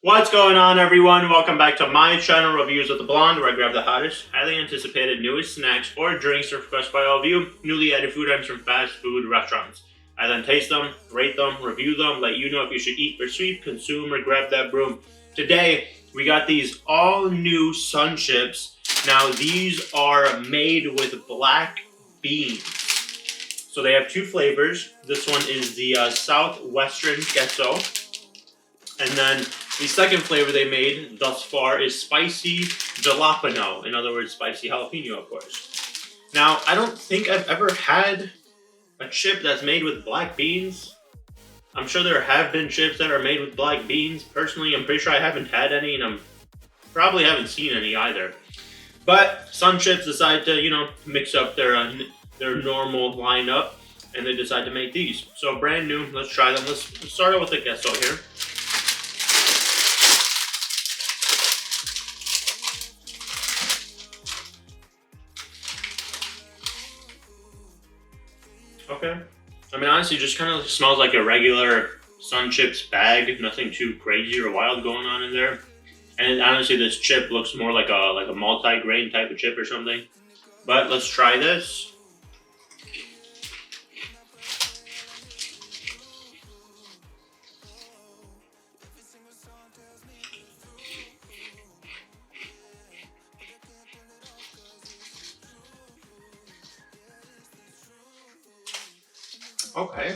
What's going on, everyone? Welcome back to my channel, Reviews with the Blonde, where I grab the hottest, highly anticipated newest snacks or drinks requested by all of you, newly added food items from fast food restaurants. I then taste them, rate them, review them, let you know if you should eat or sweep, consume, or grab that broom. Today, we got these all new SunChips. Now, these are made with black beans. So they have two flavors. This one is the Southwestern Queso. And then the second flavor they made thus far is spicy jalapeno. In other words, spicy jalapeno, of course. Now, I don't think I've ever had a chip that's made with black beans. I'm sure there have been chips that are made with black beans. Personally, I'm pretty sure I haven't had any, and I'm probably haven't seen any either. But SunChips decided to, mix up their normal lineup, and they decided to make these. So brand new. Let's try them. Let's start out with the queso here. Okay. I mean, honestly, just kind of smells like a regular SunChips bag. Nothing too crazy or wild going on in there. And honestly, this chip looks more like a multi-grain type of chip or something. But let's try this. Okay.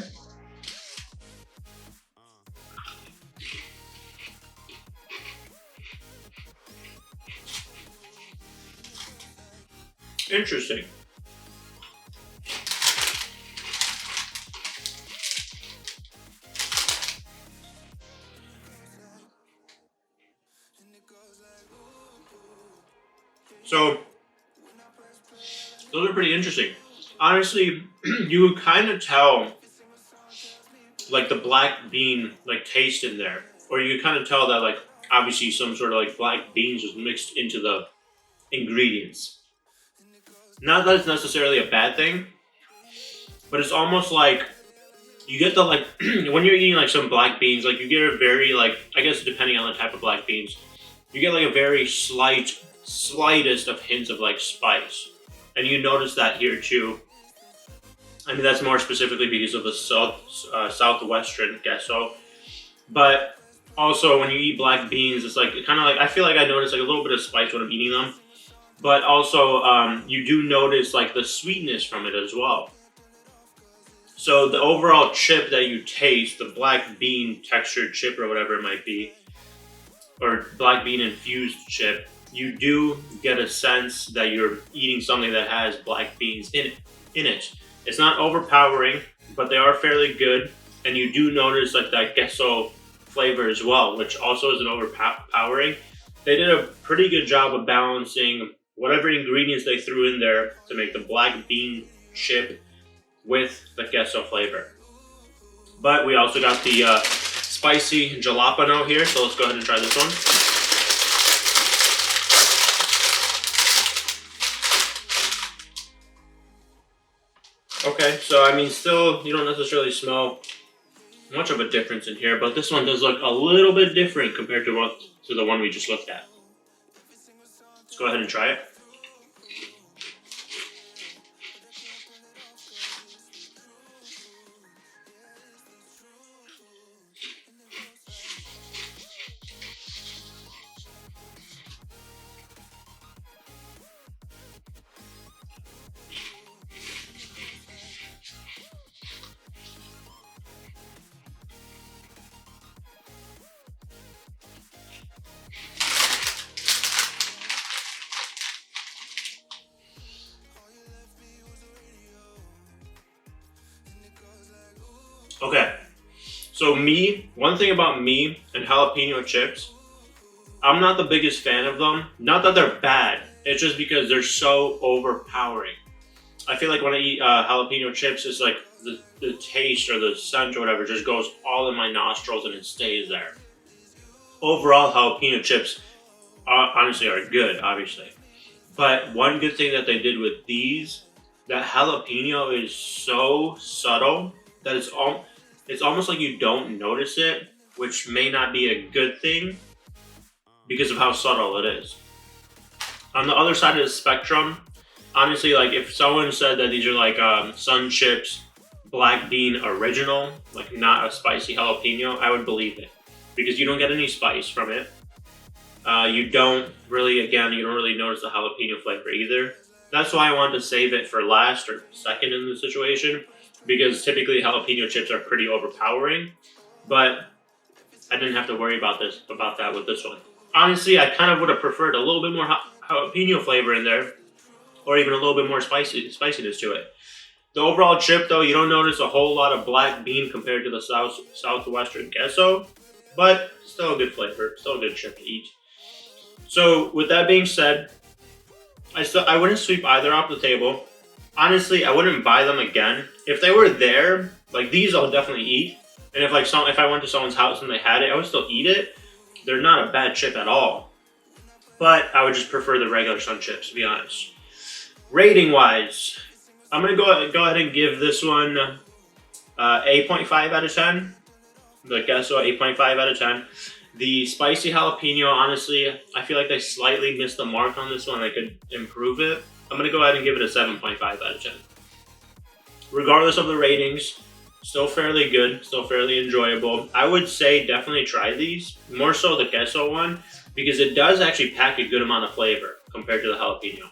Interesting. So, those are pretty interesting. Honestly, you would kind of tell like the black bean like taste in there. Or you could kind of tell that like obviously some sort of like black beans was mixed into the ingredients. Not that it's necessarily a bad thing, but it's almost like you get the like when you're eating like some black beans, like you get a very like I guess depending on the type of black beans, you get like a very slightest of hints of like spice, and you notice that here too. I mean that's more specifically because of the southwestern queso, but also when you eat black beans, it's like kind of like I feel like I notice like a little bit of spice when I'm eating them, but also you do notice like the sweetness from it as well. So the overall chip that you taste, the black bean textured chip or whatever it might be, or black bean infused chip, you do get a sense that you're eating something that has black beans in it. It's not overpowering, but they are fairly good, and you do notice like that queso flavor as well, which also isn't overpowering. They did a pretty good job of balancing whatever ingredients they threw in there to make the black bean chip with the queso flavor. But we also got the spicy jalapeno here, so let's go ahead and try this one. Okay, so I mean still you don't necessarily smell much of a difference in here, but this one does look a little bit different compared to the one we just looked at. Let's go ahead and try it. Okay, so one thing about me and jalapeno chips, I'm not the biggest fan of them. Not that they're bad, it's just because they're so overpowering. I feel like when I eat jalapeno chips, it's like the taste or the scent or whatever just goes all in my nostrils and it stays there. Overall, jalapeno chips honestly are good, obviously. But one good thing that they did with these, that jalapeno is so subtle that it's almost like you don't notice it, which may not be a good thing, because of how subtle it is. On the other side of the spectrum, honestly, like if someone said that these are like SunChips black bean original, like not a spicy jalapeno, I would believe it because you don't get any spice from it. You don't really notice the jalapeno flavor either. That's why I wanted to save it for last or second in the situation, because typically jalapeno chips are pretty overpowering, but I didn't have to worry about that with this one. Honestly, I kind of would have preferred a little bit more jalapeno flavor in there, or even a little bit more spiciness to it. The overall chip, though, you don't notice a whole lot of black bean compared to the southwestern queso, but still a good flavor, still a good chip to eat. So with that being said, I wouldn't sweep either off the table. Honestly, I wouldn't buy them again. If they were there, like these, I'll definitely eat. And if I went to someone's house and they had it, I would still eat it. They're not a bad chip at all. But I would just prefer the regular SunChips, to be honest. Rating wise, I'm gonna go ahead and give this one 8.5 out of 10. The queso 8.5 out of 10. The spicy jalapeno, honestly, I feel like they slightly missed the mark on this one. I could improve it. I'm going to go ahead and give it a 7.5 out of 10. Regardless of the ratings, still fairly good, still fairly enjoyable. I would say definitely try these, more so the queso one, because it does actually pack a good amount of flavor compared to the jalapeno.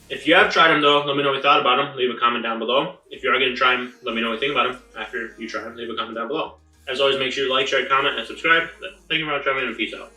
If you have tried them though, let me know what you thought about them. Leave a comment down below. If you are going to try them, let me know what you think about them after you try them. Leave a comment down below. As always, make sure you like, share, comment, and subscribe. Thank you for watching, and peace out.